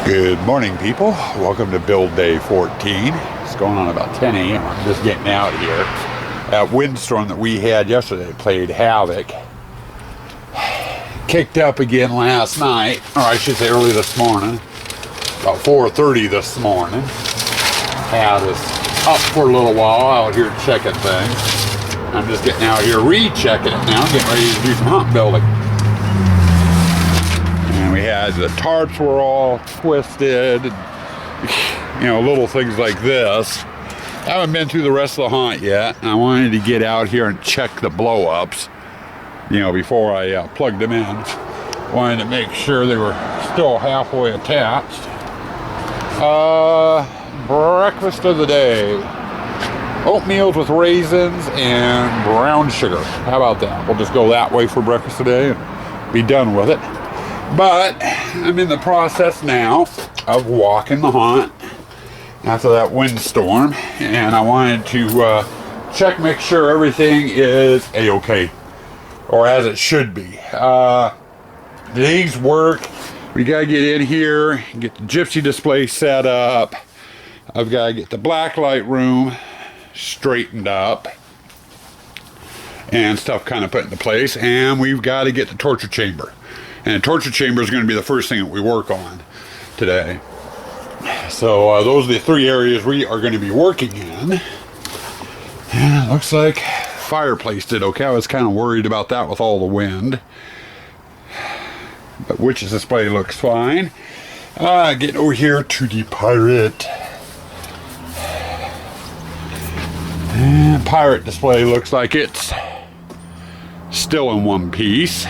Good morning, people. Welcome to build day 14. It's going on about 10 a.m. I'm just getting out here. That windstorm that we had yesterday played havoc. Kicked up again last night, or I should say early this morning, about 4:30 this morning. Had us up for a little while out here checking things. I'm just getting out here rechecking it now, getting ready to do some hump building. And we had the tarps were all twisted, you know, little things like this. I haven't been through the rest of the haunt yet. I wanted to get out here and check the blow-ups, you know, before I plugged them in. Wanted to make sure they were still halfway attached. Breakfast of the day. Oatmeal with raisins and brown sugar. How about that? We'll just go that way for breakfast today and be done with it. But I'm in the process now of walking the haunt after that windstorm, and I wanted to check, make sure everything is a-okay, or as it should be. Today's work, we gotta get in here, get the gypsy display set up. I've gotta get the blacklight room straightened up and stuff kind of put into place, and we've got to get the torture chamber. And the torture chamber is going to be the first thing that we work on today. So those are the three areas we are going to be working in. And it looks like fireplace did okay. I was kind of worried about that with all the wind. But witch's display looks fine. Getting over here to the pirate. And pirate display looks like it's still in one piece.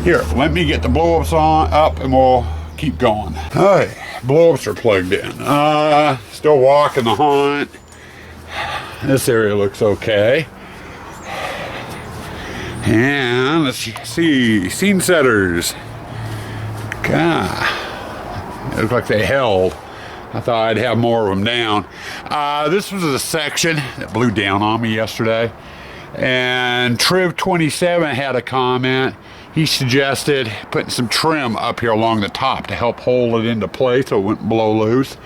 Here, let me get the blow-ups on up and we'll keep going. Alright, blow-ups are plugged in. Still walking the haunt. This area looks okay. And let's see, scene setters. God, it looks like they held. I thought I'd have more of them down. This was a section that blew down on me yesterday. And Triv27 had a comment. He suggested putting some trim up here along the top to help hold it into place so it wouldn't blow loose.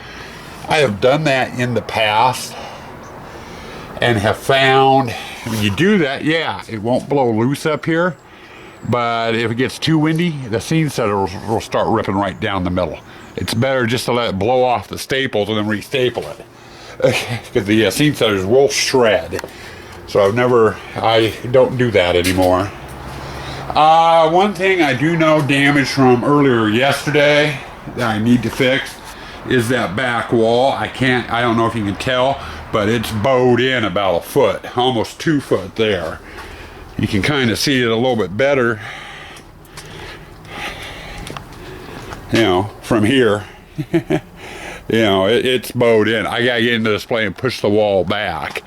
I have done that in the past and have found when you do that, yeah, it won't blow loose up here. But if it gets too windy, the scene setter will start ripping right down the middle. It's better just to let it blow off the staples and then re-staple it. Because the scene setters will shred. So I don't do that anymore. One thing I do know damage from earlier yesterday that I need to fix is that back wall. I don't know if you can tell, but it's bowed in about a foot, almost 2 foot there. You can kind of see it a little bit better, you know, from here. You know, it's bowed in. I gotta get into the display and push the wall back.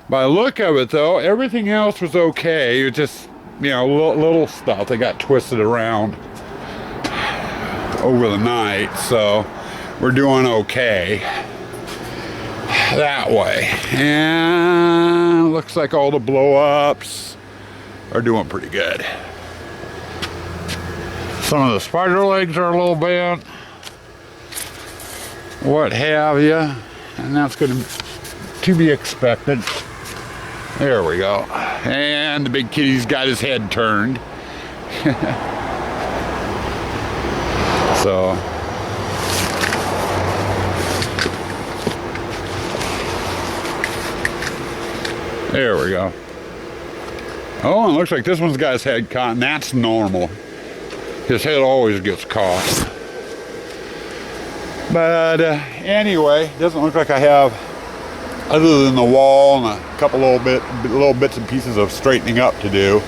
By the look of it, though, everything else was okay. It was just, you know, little stuff that got twisted around over the night. So we're doing okay that way. And looks like all the blow-ups are doing pretty good. Some of the spider legs are a little bent, what have you, and that's going to be expected. There we go. And the big kitty's got his head turned. So there we go. Oh, and it looks like this one's got his head caught, and that's normal. His head always gets caught. But anyway, doesn't look like I have, other than the wall and a couple little bits and pieces of straightening up to do,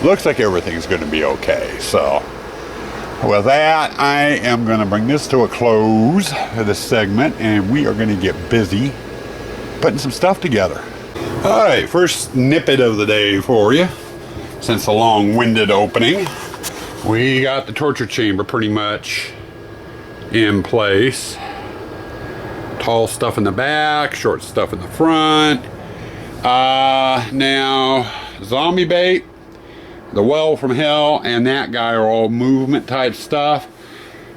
looks like everything's going to be okay. So with that, I am going to bring this to a close for this segment, and we are going to get busy putting some stuff together. All right, first snippet of the day for you, since the long-winded opening. We got the torture chamber pretty much in place. Tall stuff in the back, short stuff in the front. Now, zombie bait. The Well from Hell and that guy are all movement type stuff.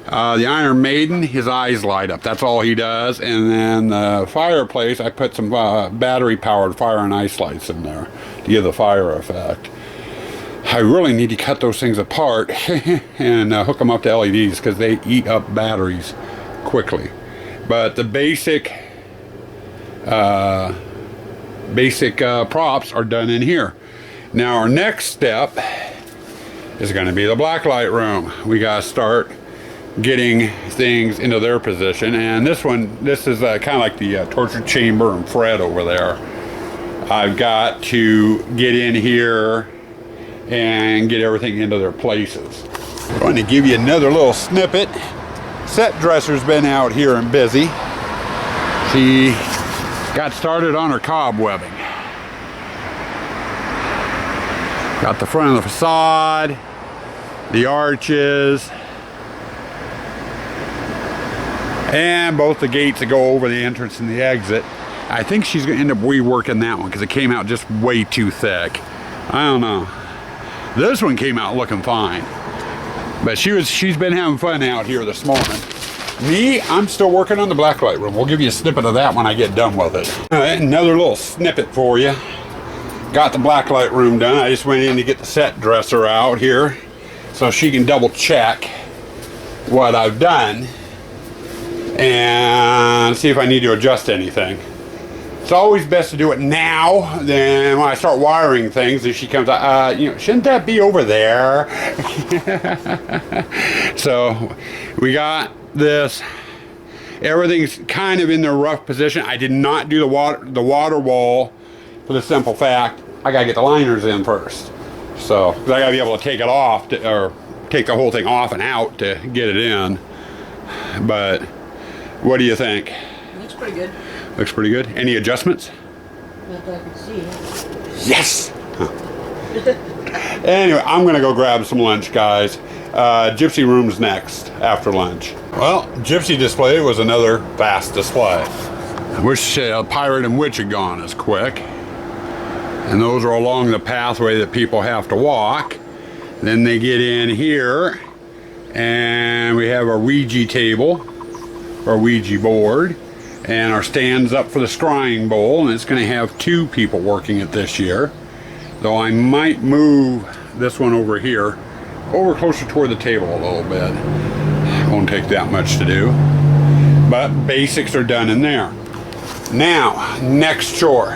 The Iron Maiden, his eyes light up. That's all he does. And then the fireplace, I put some battery-powered fire and ice lights in there to give the fire effect. I really need to cut those things apart and hook them up to LEDs because they eat up batteries quickly. But the basic props are done in here. Now our next step is going to be the blacklight room. We got to start getting things into their position, and this is kind of like the torture chamber and Fred over there. I've got to get in here and get everything into their places. I'm going to give you another little snippet. Set dresser's been out here and busy. She got started on her cobwebbing. Got the front of the facade, the arches, and both the gates that go over the entrance and the exit. I think she's going to end up reworking that one because it came out just way too thick. I don't know. This one came out looking fine, but she's been having fun out here this morning. Me, I'm still working on the blacklight room. We'll give you a snippet of that when I get done with it. All right, another little snippet for you. Got the blacklight room done. I just went in to get the set dresser out here so she can double check what I've done and see if I need to adjust anything. It's always best to do it now than when I start wiring things and she comes out, you know, shouldn't that be over there? So we got this. Everything's kind of in the rough position. I did not do the water wall for the simple fact I gotta get the liners in first. So I gotta be able to take it off or take the whole thing off and out to get it in. But what do you think? Looks pretty good. Looks pretty good. Any adjustments? Not that I can see. Yes! Huh. Anyway, I'm going to go grab some lunch, guys. Gypsy room's next, after lunch. Well, Gypsy display was another fast display. I wish Pirate and Witch had gone as quick. And those are along the pathway that people have to walk. Then they get in here, and we have a Ouija table, or Ouija board. And our stand's up for the scrying bowl, and it's going to have 2 people working it this year. Though I might move this one over here, over closer toward the table a little bit. Won't take that much to do. But basics are done in there. Now, next chore.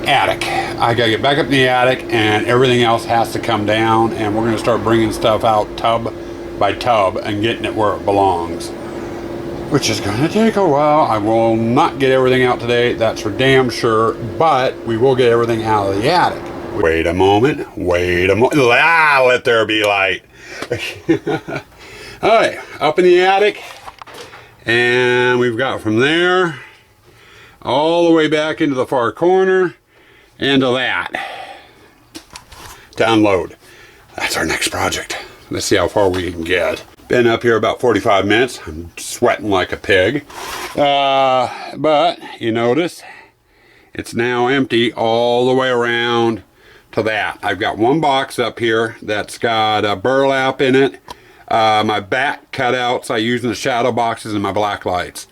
Attic. I got to get back up in the attic, and everything else has to come down, and we're going to start bringing stuff out tub by tub and getting it where it belongs. Which is going to take a while. I will not get everything out today, that's for damn sure, but we will get everything out of the attic. Wait a moment, let there be light. Alright, up in the attic, and we've got from there, all the way back into the far corner, and to that, to unload. That's our next project. Let's see how far we can get. Been up here about 45 minutes. I'm sweating like a pig. But you notice it's now empty all the way around to that. I've got one box up here that's got a burlap in it. My back cutouts I use in the shadow boxes and my black lights.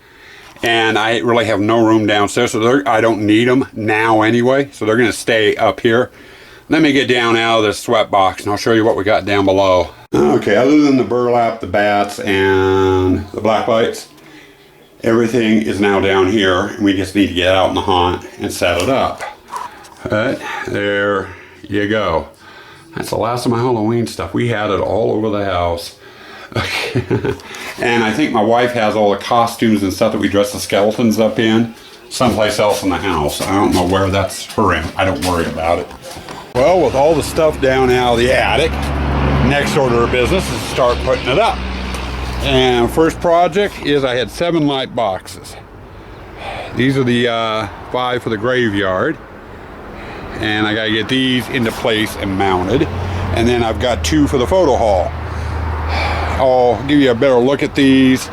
And I really have no room downstairs, so I don't need them now anyway. So they're going to stay up here. Let me get down out of this sweat box and I'll show you what we got down below. Okay, other than the burlap, the bats, and the black lights, everything is now down here. We just need to get out in the haunt and set it up. But there you go. That's the last of my Halloween stuff. We had it all over the house. And I think my wife has all the costumes and stuff that we dress the skeletons up in someplace else in the house. I don't know where that's her in. I don't worry about it. Well, with all the stuff down out of the attic, next order of business is to start putting it up. And first project is I had 7 light boxes. These are the 5 for the graveyard. And I gotta get these into place and mounted. And then I've got 2 for the photo hall. I'll give you a better look at these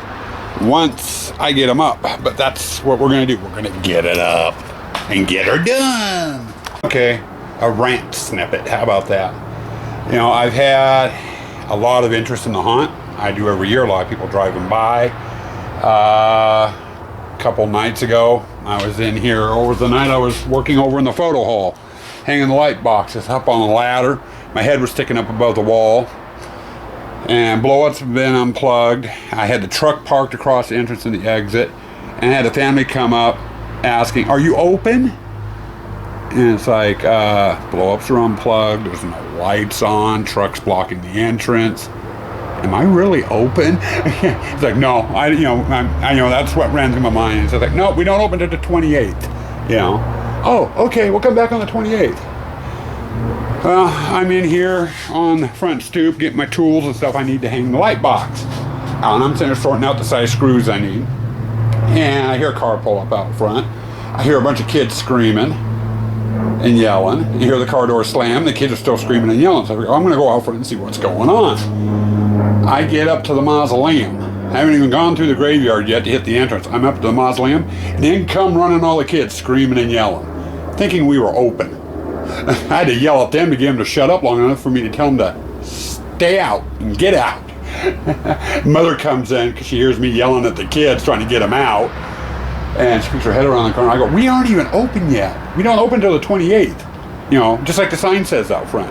once I get them up. But that's what we're gonna do. We're gonna get it up and get her done. Okay, a rant snippet. How about that? You know, I've had a lot of interest in the hunt. I do every year. A lot of people driving by. A couple nights ago, I was in here over the night. I was working over in the photo hall, hanging the light boxes up on a ladder. My head was sticking up above the wall, and blowouts have been unplugged. I had the truck parked across the entrance and the exit, and I had a family come up asking, "Are you open?" And it's like, blowups are unplugged. There's no lights on. Trucks blocking the entrance. Am I really open? It's like, no, I know that's what ran through my mind. So it's like, no, we don't open until the 28th. You know, oh, okay, we'll come back on the 28th. Well, I'm in here on the front stoop getting my tools and stuff I need to hang the light box. And I'm sitting there sorting out the size screws I need. And I hear a car pull up out front. I hear a bunch of kids screaming and yelling. You hear the car door slam. The kids are still screaming and yelling. So I'm going to go out front and see what's going on. I get up to the mausoleum. I haven't even gone through the graveyard yet to hit the entrance. I'm up to the mausoleum, and in come running all the kids screaming and yelling, thinking we were open. I had to yell at them to get them to shut up long enough for me to tell them to stay out and get out. Mother comes in because she hears me yelling at the kids, trying to get them out. And she puts her head around the corner. I go, we aren't even open yet. We don't open until the 28th. You know, just like the sign says out front.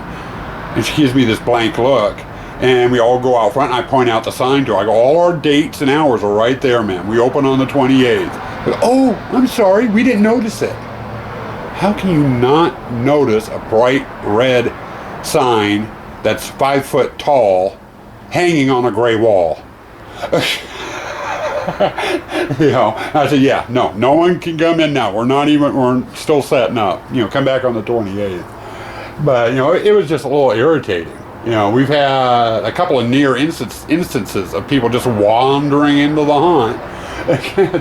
And she gives me this blank look. And we all go out front, and I point out the sign to her. I go, all our dates and hours are right there, ma'am. We open on the 28th. Go, oh, I'm sorry, we didn't notice it. How can you not notice a bright red sign that's 5 foot tall hanging on a gray wall? You know, I said, yeah, no one can come in now. We're still setting up. You know, come back on the 28th. But, you know, it was just a little irritating. You know, we've had a couple of near instances of people just wandering into the hunt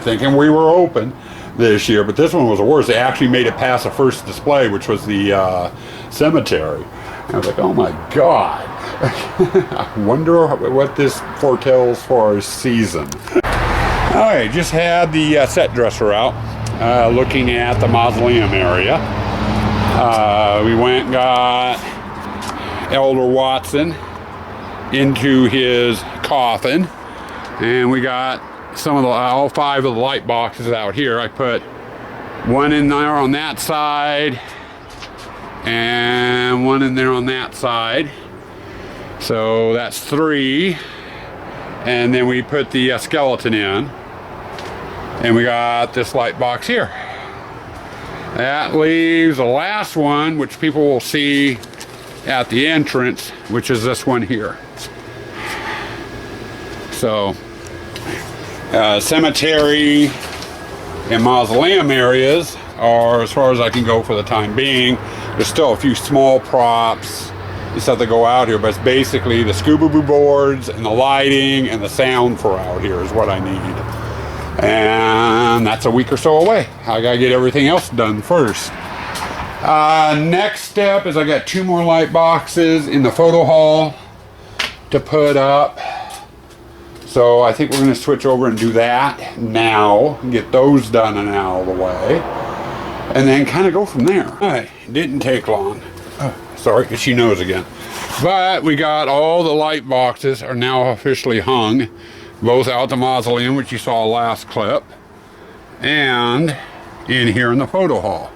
thinking we were open this year, but this one was the worst. They actually made it past the first display, which was the cemetery. And I was like, oh my God. I wonder what this foretells for our season. All right, just had the set dresser out, looking at the mausoleum area. We went and got Elder Watson into his coffin, and we got some of all 5 of the light boxes out here. I put one in there on that side and one in there on that side, so that's 3. And then we put the skeleton in, and we got this light box here. That leaves the last one, which people will see at the entrance, which is this one here. So cemetery and mausoleum areas are as far as I can go for the time being. There's still a few small props and stuff that go out here, but it's basically the Scooby-Doo boards and the lighting and the sound for out here is what I need. And that's a week or so away. I gotta get everything else done first. Next step is I got 2 more light boxes in the photo hall to put up. So I think we're going to switch over and do that now, and get those done and out of the way, and then kind of go from there. All right, didn't take long. Sorry, she knows again. But we got all the light boxes are now officially hung, both out the mausoleum, which you saw last clip, and in here in the photo hall.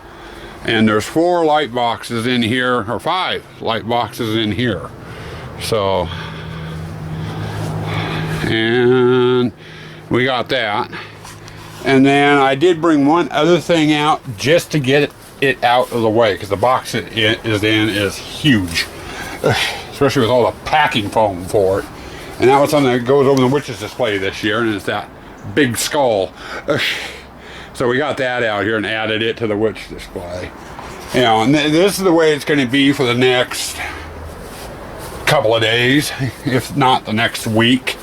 And there's 4 light boxes in here, or 5 light boxes in here. So, and we got that. And then I did bring one other thing out just to get it out of the way, because the box it is in is huge, especially with all the packing foam for it. And that was something that goes over the witch's display this year, and it's that big skull. So we got that out here and added it to the witch display. You know, and this is the way it's going to be for the next couple of days, if not the next week.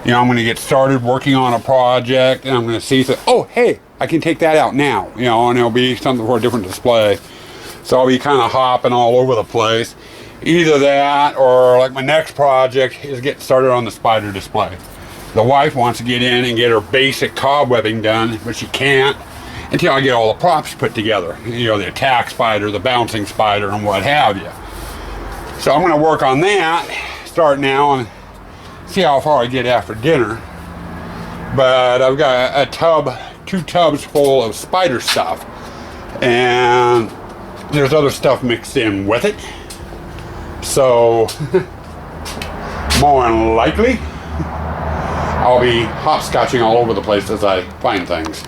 You know, I'm going to get started working on a project, and I'm going to see, oh, hey, I can take that out now, you know, and it'll be something for a different display. So I'll be kind of hopping all over the place. Either that, or like my next project is getting started on the spider display. The wife wants to get in and get her basic cobwebbing done, but she can't until I get all the props put together. You know, the attack spider, the bouncing spider, and what have you. So I'm going to work on that, start now, and see how far I get after dinner. But I've got a tub, 2 tubs full of spider stuff, and there's other stuff mixed in with it. So more than likely, I'll be hopscotching all over the place as I find things.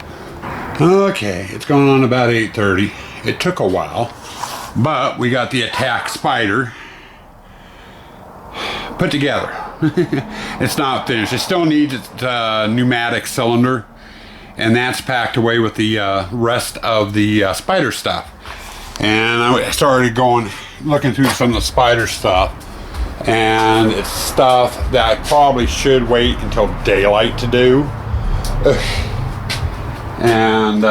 Okay, it's going on about 8:30. It took a while, but we got the Attack Spider put together. It's not finished. It still needs its pneumatic cylinder, and that's packed away with the rest of the Spider stuff. And I started looking through some of the Spider stuff, and it's stuff that I probably should wait until daylight to do. And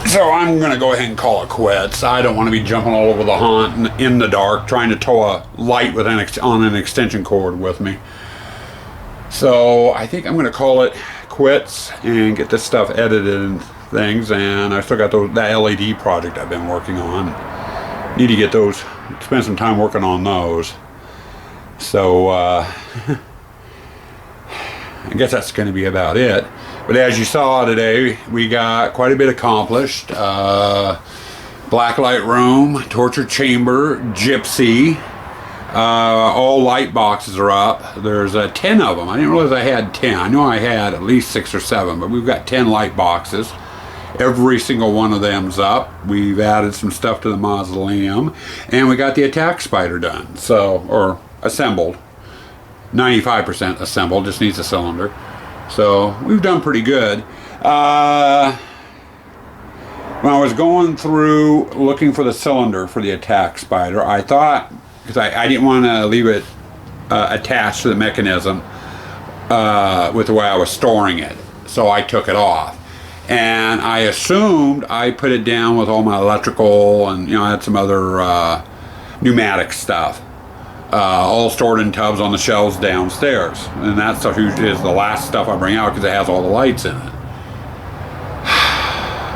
so I'm going to go ahead and call it quits. I don't want to be jumping all over the haunt in the dark trying to tow a light with on an extension cord with me. So I think I'm going to call it quits and get this stuff edited and things. And I still got that LED project I've been working on. Need to get those, spend some time working on those. So I guess that's going to be about it. But as you saw today, we got quite a bit accomplished. Blacklight room, torture chamber, gypsy. All light boxes are up. There's 10 of them. I didn't realize I had 10. I know I had at least 6 or 7, but we've got 10 light boxes. Every single one of them's up. We've added some stuff to the mausoleum, and we got the Attack Spider done. Or assembled. 95% assembled, just needs a cylinder. So we've done pretty good. When I was going through looking for the cylinder for the Attack Spider, I thought, because I didn't want to leave it attached to the mechanism with the way I was storing it, so I took it off. And I assumed I put it down with all my electrical and, I had some other pneumatic stuff. All stored in tubs on the shelves downstairs, and that stuff usually is the last stuff I bring out because it has all the lights in it.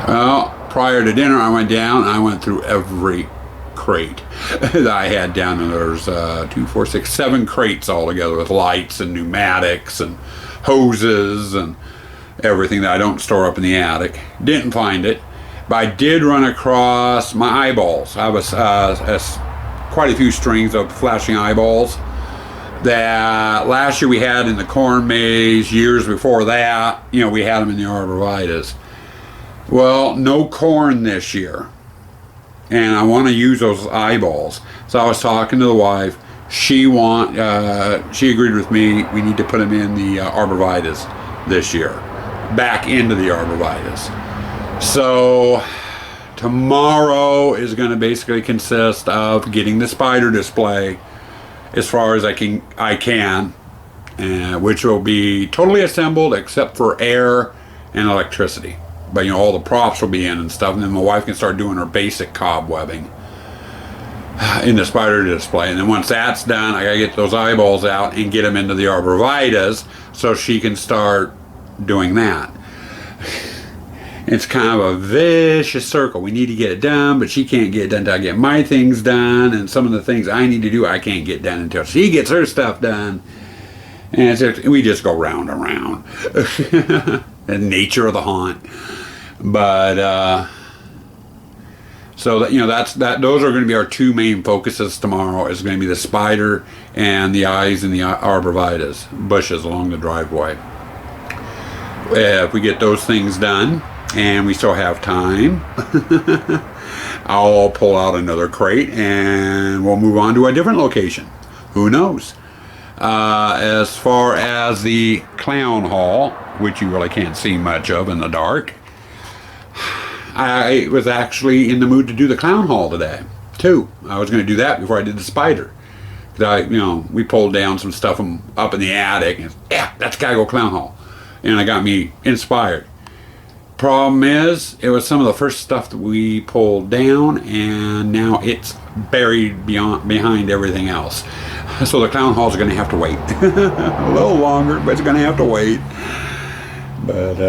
Well, prior to dinner I went down and I went through every crate that I had down, and there's 2, 4, 6, 7 crates all together with lights and pneumatics and hoses and everything that I don't store up in the attic. Didn't find it, but I did run across my eyeballs. I was quite a few strings of flashing eyeballs that last year we had in the corn maze. Years before that, we had them in the arborvitaes. Well, no corn this year, and I want to use those eyeballs. So I was talking to the wife. She agreed with me. We need to put them in the arborvitaes this year, back into the arborvitaes. So tomorrow is going to basically consist of getting the spider display as far as I can, which will be totally assembled except for air and electricity. But all the props will be in and stuff, and then my wife can start doing her basic cobwebbing in the spider display. And then once that's done, I gotta get those eyeballs out and get them into the arborvitaes so she can start doing that. It's kind of a vicious circle. We need to get it done, but she can't get it done until I get my things done, and some of the things I need to do I can't get done until she gets her stuff done. And we just go round and round. The nature of the haunt. But so that those are going to be our 2 main focuses tomorrow. Is going to be the spider and the eyes in the arborvitaes bushes along the driveway. If we get those things done, and we still have time, I'll pull out another crate and we'll move on to a different location. Who knows? As far as the clown hall, which you really can't see much of in the dark, I was actually in the mood to do the clown hall today too. I was going to do that before I did the spider. We pulled down some stuff from up in the attic, and that's gotta go clown hall, and it got me inspired. Problem is, it was some of the first stuff that we pulled down, and now it's buried behind everything else. So the clown halls are going to have to wait a little longer, but it's going to have to wait. But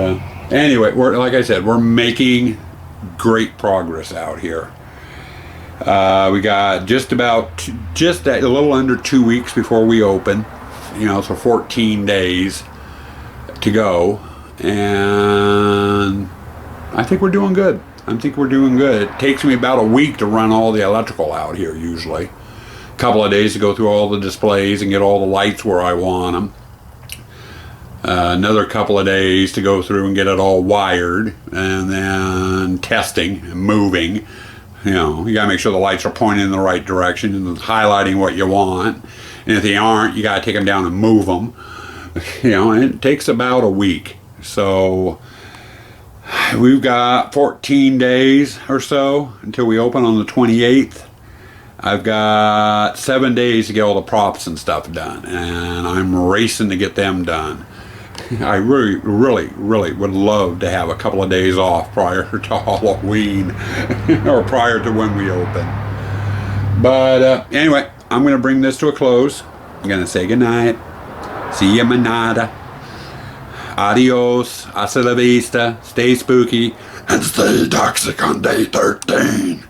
anyway, like I said, we're making great progress out here. We got just a little under 2 weeks before we open. So 14 days to go, and I think we're doing good. It takes me about a week to run all the electrical out here usually. A couple of days to go through all the displays and get all the lights where I want them. Another couple of days to go through and get it all wired, and then testing and moving. You gotta make sure the lights are pointing in the right direction and highlighting what you want. And if they aren't, you gotta take them down and move them. And it takes about a week. So we've got 14 days or so until we open on the 28th. I've got 7 days to get all the props and stuff done, and I'm racing to get them done. I really, really, really would love to have a couple of days off prior to Halloween or prior to when we open. But anyway, I'm going to bring this to a close. I'm going to say goodnight. See ya manada. Adios. Hasta la vista. Stay spooky and stay toxic on day 13.